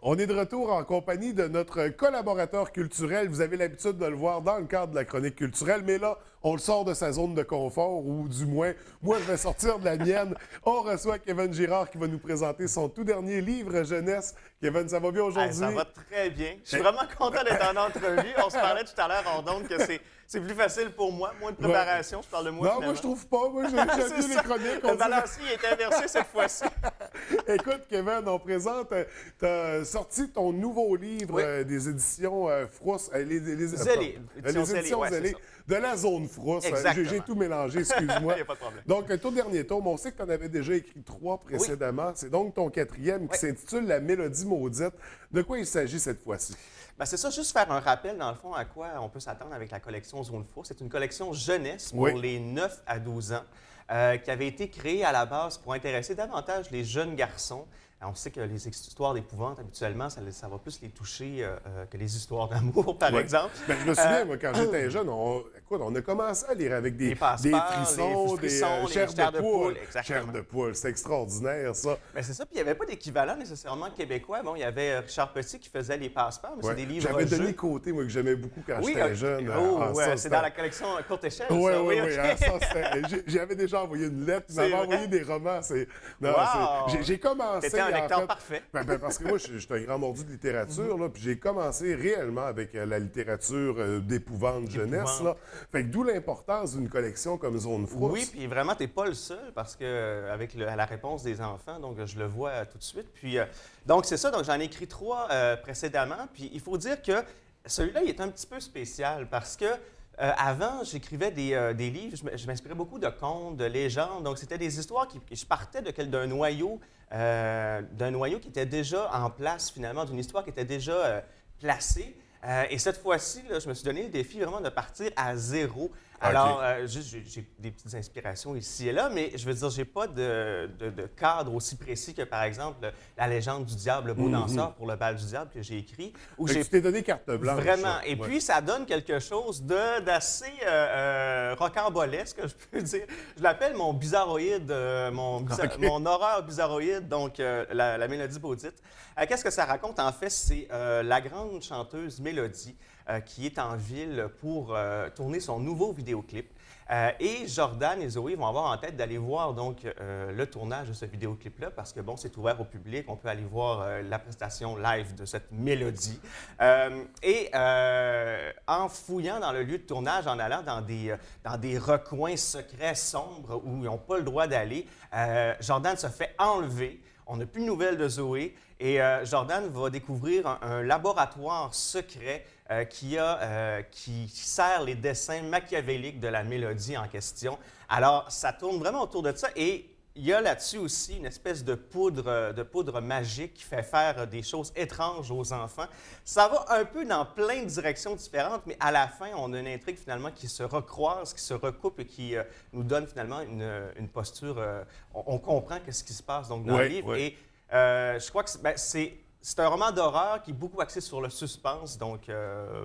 On est de retour en compagnie de notre collaborateur culturel. Vous avez l'habitude de le voir dans le cadre de la chronique culturelle, mais là, on le sort de sa zone de confort, ou du moins, moi, je vais sortir de la mienne. On reçoit Kevin Girard qui va nous présenter son tout dernier livre jeunesse. Kevin, ça va bien aujourd'hui? Ça va très bien. Je suis vraiment content d'être en entrevue. On se parlait tout à l'heure en ondes que c'est plus facile pour moi, moins de préparation. Je parle de moi. Non, finalement. moi, je trouve pas. Moi, j'ai vu les chroniques. Le balancier est inversé cette fois-ci. Écoute, Kevin, on présente, tu as sorti ton nouveau livre des éditions Frousse. Les éditions Zélé, de la zone Frousse. J'ai tout mélangé, excuse-moi. Il n'y a pas de problème. Donc, un tout dernier tome. On sait que tu en avais déjà écrit 3 précédemment. C'est donc ton 4e qui s'intitule La Mélodie maudite. De quoi il s'agit cette fois-ci? Ben c'est ça, juste faire un rappel, dans le fond, à quoi on peut s'attendre avec la collection Zone Frousse. C'est une collection jeunesse pour les 9 à 12 ans qui avait été créée à la base pour intéresser davantage les jeunes garçons. On sait que les histoires d'épouvante, habituellement, ça va plus les toucher que les histoires d'amour, par exemple. Ben, je me souviens, moi, quand j'étais jeune, on a commencé à lire avec des frissons, des chairs de poule. Chairs de poule, c'est extraordinaire, ça. Ben, c'est ça, puis il n'y avait pas d'équivalent nécessairement québécois. Bon, il y avait Richard Petit qui faisait les passe-parts, mais c'est des livres J'avais Denis Côté, moi, que j'aimais beaucoup quand j'étais jeune. C'est dans la collection Courte Échelle. Oui. J'avais déjà envoyé une lettre, il m'avait envoyé des romans. J'ai commencé... C'était un lecteur parfait. Parce que moi, je suis un grand mordu de littérature, là, puis j'ai commencé réellement avec la littérature d'épouvante jeunesse. Là. Fait que d'où l'importance d'une collection comme Zone Frousse. Oui, puis vraiment, tu n'es pas le seul, parce que avec la réponse des enfants, donc je le vois tout de suite. Puis, donc, c'est ça, donc j'en ai écrit 3 précédemment, puis il faut dire que celui-là, il est un petit peu spécial, parce que avant, j'écrivais des livres, je m'inspirais beaucoup de contes, de légendes, donc c'était des histoires je partais d'un noyau qui était déjà en place, finalement, d'une histoire qui était déjà placée. Et cette fois-ci, je me suis donné le défi vraiment de partir à zéro. Alors, j'ai des petites inspirations ici et là, mais je veux dire, j'ai pas de cadre aussi précis que, par exemple, la légende du diable, le beau danseur pour le bal du diable que j'ai écrit. Où tu t'es donné carte blanche. Vraiment. Et puis, ça donne quelque chose d'assez rocambolesque, je peux dire. Je l'appelle mon bizarroïde, mon horreur bizarroïde, donc la Mélodie maudite. Qu'est-ce que ça raconte? En fait, c'est la grande chanteuse Mélodie qui est en ville pour tourner son nouveau vidéoclip. Et Jordan et Zoé vont avoir en tête d'aller voir donc le tournage de ce vidéoclip-là parce que, bon, c'est ouvert au public. On peut aller voir la prestation live de cette mélodie. En fouillant dans le lieu de tournage, en allant dans des recoins secrets sombres où ils n'ont pas le droit d'aller, Jordan se fait enlever. On n'a plus de nouvelles de Zoé et Jordan va découvrir un laboratoire secret qui sert les dessins machiavéliques de la mélodie en question. Alors, ça tourne vraiment autour de ça et il y a là-dessus aussi une espèce de poudre magique qui fait faire des choses étranges aux enfants. Ça va un peu dans plein de directions différentes, mais à la fin, on a une intrigue finalement qui se recroise, qui se recoupe et qui nous donne finalement une posture. On comprend qu'est-ce qui se passe donc dans le livre. Et je crois que c'est un roman d'horreur qui est beaucoup axé sur le suspense, donc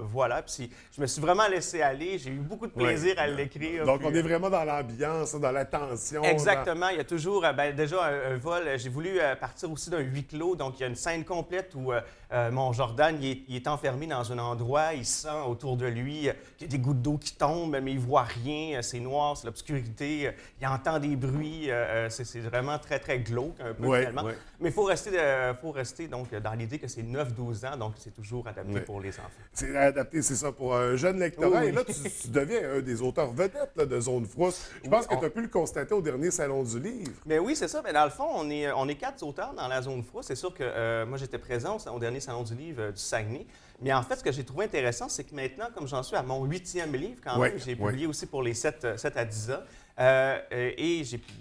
voilà. Puis je me suis vraiment laissé aller, j'ai eu beaucoup de plaisir à l'écrire. Donc on est vraiment dans l'ambiance, dans la tension. Exactement, il y a toujours déjà un vol. J'ai voulu partir aussi d'un huis clos, donc il y a une scène complète où mon Jordan il est enfermé dans un endroit, il sent autour de lui qu'il y a des gouttes d'eau qui tombent, mais il voit rien, c'est noir, c'est l'obscurité, il entend des bruits, c'est vraiment très, très glauque un peu finalement. Mais il faut rester donc dans l'idée que c'est 9-12 ans, donc c'est toujours adapté pour les enfants. C'est adapté, c'est ça, pour un jeune lectorat. Et là, tu deviens un des auteurs vedettes là, de Zone Frousse. Je pense que tu as pu le constater au dernier Salon du Livre. Mais oui, c'est ça. Mais dans le fond, on est 4 auteurs dans la Zone Frousse. C'est sûr que moi, j'étais présent au dernier Salon du Livre du Saguenay. Mais en fait, ce que j'ai trouvé intéressant, c'est que maintenant, comme j'en suis à mon 8e livre quand même, j'ai publié aussi pour les 7 à 10 ans.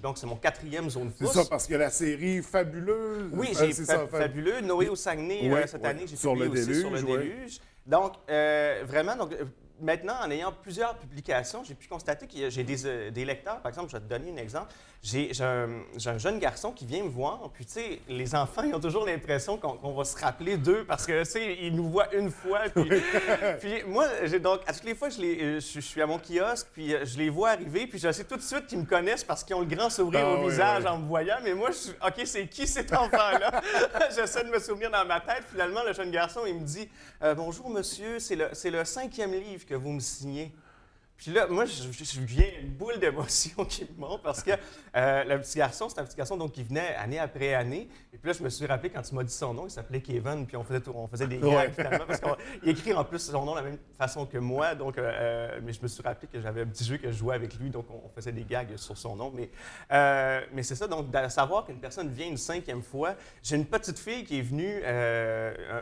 Donc, c'est mon 4e Zone Frousse. C'est ça, parce que la série Fabuleux... Oui, j'ai Fabuleux. Noé au Saguenay, cette année, j'ai publié aussi sur le Déluge. Donc, vraiment, maintenant, en ayant plusieurs publications, j'ai pu constater que j'ai des lecteurs. Par exemple, je vais te donner un exemple. J'ai un jeune garçon qui vient me voir, puis tu sais, les enfants, ils ont toujours l'impression qu'on va se rappeler d'eux parce que, tu sais, ils nous voient une fois. Puis moi, donc, à toutes les fois, je suis à mon kiosque, puis je les vois arriver, puis je sais tout de suite qu'ils me connaissent parce qu'ils ont le grand sourire au visage en me voyant. Mais moi, OK, c'est qui cet enfant-là? J'essaie de me souvenir dans ma tête. Finalement, le jeune garçon, il me dit bonjour, monsieur, c'est le 5e livre que vous me signez. Puis là, moi, je viens une boule d'émotion qui me monte parce que le petit garçon, c'est un petit garçon donc, qui venait année après année. Et puis là, je me suis rappelé quand tu m'as dit son nom, il s'appelait Kevin, puis on faisait des gags finalement parce qu'il écrit en plus son nom de la même façon que moi. Donc, mais je me suis rappelé que j'avais un petit jeu que je jouais avec lui, donc on faisait des gags sur son nom. Mais c'est ça, donc de savoir qu'une personne vient une 5e fois. J'ai une petite fille qui est venue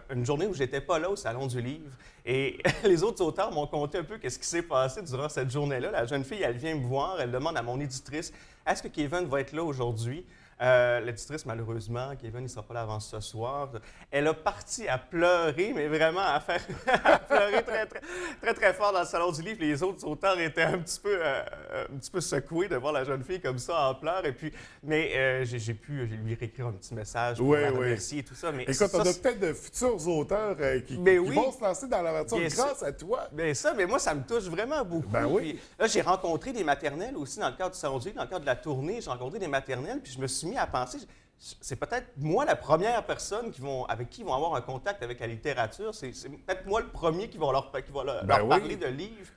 une journée où j'étais pas là au Salon du Livre. Et les autres auteurs m'ont conté un peu qu'est-ce qui s'est passé durant cette journée-là. La jeune fille, elle vient me voir, elle demande à mon éditrice « Est-ce que Kevin va être là aujourd'hui? » L'éditrice, malheureusement, Kevin, il ne sera pas là avant ce soir. Elle a parti à pleurer, mais vraiment à faire à pleurer très, très, très, très fort dans le Salon du Livre. Les autres auteurs étaient un petit peu secoués de voir la jeune fille comme ça en pleurs. Et puis, mais j'ai pu lui réécrire un petit message pour la remercier et tout ça. Mais écoute, on a peut-être de futurs auteurs qui vont se lancer dans l'aventure grâce à toi. Bien ça, mais moi, ça me touche vraiment beaucoup. Ben oui. Puis, là, j'ai rencontré des maternelles aussi dans le cadre du Salon du Livre, dans le cadre de la tournée. J'ai rencontré des maternelles, puis je me suis mis à penser, c'est peut-être moi la première personne avec qui ils vont avoir un contact avec la littérature. C'est peut-être moi le premier qui va leur parler de livres.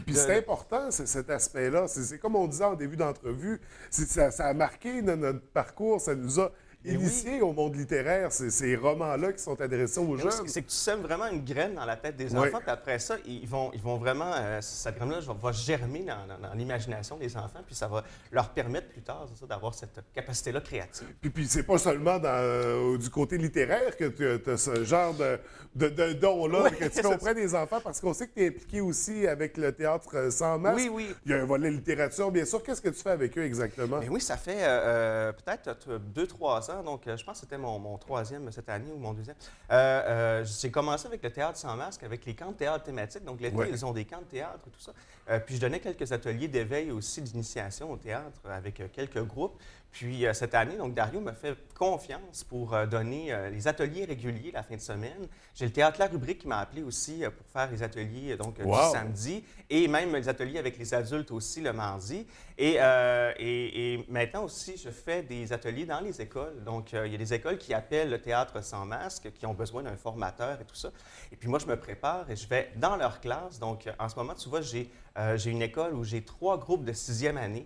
Puis c'est important, cet aspect-là. C'est comme on disait en début d'entrevue, ça a marqué notre parcours, ça nous a initiés au monde littéraire, ces romans-là qui sont adressés aux jeunes. C'est que tu sèmes vraiment une graine dans la tête des enfants, puis après ça, ils vont vraiment, cette graine-là va germer dans l'imagination des enfants, puis ça va leur permettre plus tard d'avoir cette capacité-là créative. Puis c'est pas seulement du côté littéraire que tu as ce genre de don-là, que tu comprends des enfants, parce qu'on sait que tu es impliqué aussi avec le théâtre sans masque. Oui, oui. Il y a un volet littérature, bien sûr. Qu'est-ce que tu fais avec eux exactement? Bien oui, ça fait peut-être 2-3 ans. Donc, je pense que c'était mon 3e cette année ou mon 2e. J'ai commencé avec le théâtre sans masque, avec les camps de théâtre thématiques. Donc, l'été, ils ont des camps de théâtre et tout ça. Puis, je donnais quelques ateliers d'éveil aussi, d'initiation au théâtre avec quelques groupes. Puis, cette année, donc, Dario me fait confiance pour donner les ateliers réguliers la fin de semaine. J'ai le théâtre La Rubrique qui m'a appelé aussi pour faire les ateliers du samedi et même les ateliers avec les adultes aussi le mardi. Et maintenant aussi, je fais des ateliers dans les écoles. Donc, il y a des écoles qui appellent le théâtre sans masque, qui ont besoin d'un formateur et tout ça. Et puis moi, je me prépare et je vais dans leur classe. Donc, en ce moment, tu vois, j'ai une école où j'ai 3 groupes de 6e année.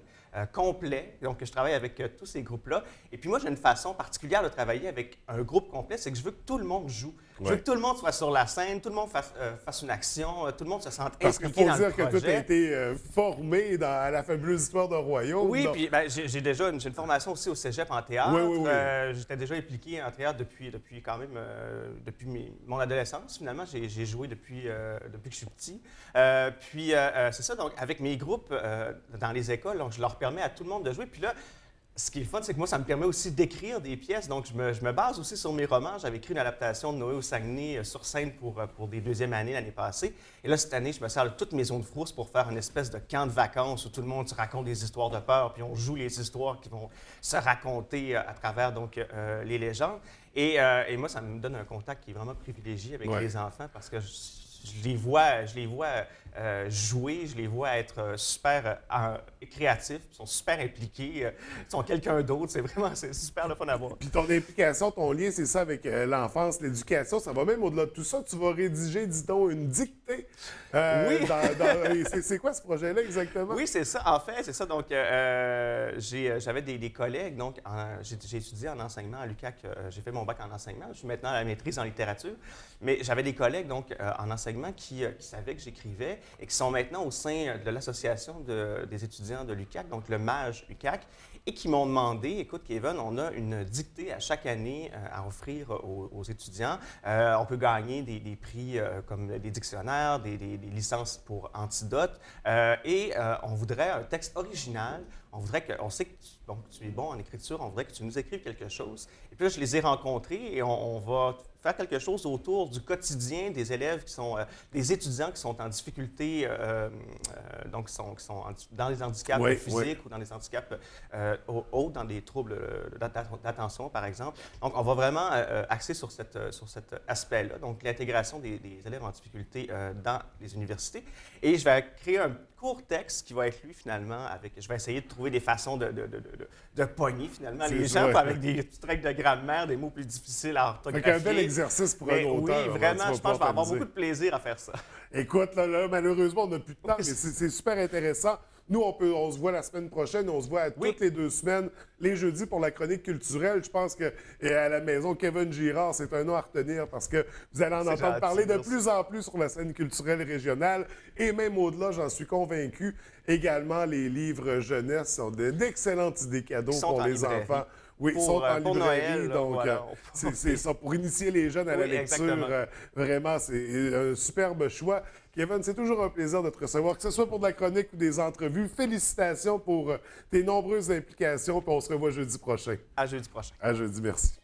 Complet. Donc, je travaille avec tous ces groupes-là. Et puis moi, j'ai une façon particulière de travailler avec un groupe complet, c'est que je veux que tout le monde joue. Je veux que tout le monde soit sur la scène, tout le monde fasse une action, tout le monde se sente impliqué dans le projet. Parce qu'il faut dire que toi, tu as été formé à la fabuleuse histoire d'un royaume. Oui, puis j'ai déjà une formation aussi au cégep en théâtre. Oui. J'étais déjà impliqué en théâtre depuis quand même, mon adolescence, finalement. J'ai joué depuis que je suis petit. C'est ça, donc avec mes groupes dans les écoles, donc, je leur permets à tout le monde de jouer. Puis là, ce qui est fun, c'est que moi, ça me permet aussi d'écrire des pièces. Donc, je me base aussi sur mes romans. J'avais écrit une adaptation de Noé au Saguenay sur scène pour des 2e années l'année passée. Et là, cette année, je me sers de toutes mes zones frousse pour faire une espèce de camp de vacances où tout le monde se raconte des histoires de peur, puis on joue les histoires qui vont se raconter à travers donc, les légendes. Et moi, ça me donne un contact qui est vraiment privilégié avec les enfants parce que je les vois jouer, je les vois être super créatifs, ils sont super impliqués, ils sont quelqu'un d'autre, c'est super le fun à voir. Puis ton implication, ton lien, c'est ça avec l'enfance, l'éducation, ça va même au-delà de tout ça. Tu vas rédiger, dit-on, une dictée. Oui! C'est quoi ce projet-là exactement? Oui, c'est ça. En fait, c'est ça. Donc, j'avais des collègues. Donc, j'ai étudié en enseignement à l'UQAC. J'ai fait mon bac en enseignement. Je suis maintenant à la maîtrise en littérature. Mais j'avais des collègues donc en enseignement qui savaient que j'écrivais et qui sont maintenant au sein de l'association des étudiants de l'UQAC, donc le MAGE UQAC, et qui m'ont demandé, écoute Kevin, on a une dictée à chaque année à offrir aux étudiants. On peut gagner des prix comme des dictionnaires, des licences pour Antidote, et on voudrait un texte original. On sait que tu es bon en écriture, on voudrait que tu nous écrives quelque chose. Et puis là, je les ai rencontrés et on va faire quelque chose autour du quotidien des élèves qui sont, des étudiants qui sont en difficulté, donc qui sont dans les handicaps physiques ou dans les handicaps hauts, dans des troubles d'attention, par exemple. Donc, on va vraiment axer sur cet aspect-là, donc l'intégration des élèves en difficulté dans les universités. Et je vais créer un court texte qui va être lu finalement avec. Je vais essayer de trouver des façons de pogner finalement les gens avec des petites règles de grammaire, des mots plus difficiles à orthographier. C'est un bel exercice pour un auteur. Oui, vraiment, je pense que je vais avoir beaucoup de plaisir à faire ça. Écoute, là malheureusement, on n'a plus de temps, mais c'est super intéressant. Nous, on se voit la semaine prochaine, on se voit toutes les 2 semaines, les jeudis pour la chronique culturelle. Je pense que à la maison, Kevin Girard, c'est un nom à retenir parce que vous allez en entendre parler de plus en plus sur la scène culturelle régionale et même au-delà, j'en suis convaincu. Également, les livres jeunesse sont d'excellentes idées cadeaux pour les enfants. Oui, ils sont en librairie, Noël, donc voilà. c'est ça, pour initier les jeunes à la lecture. Vraiment, c'est un superbe choix. Kevin, c'est toujours un plaisir de te recevoir, que ce soit pour de la chronique ou des entrevues. Félicitations pour tes nombreuses implications, puis on se revoit jeudi prochain. À jeudi prochain. À jeudi, merci.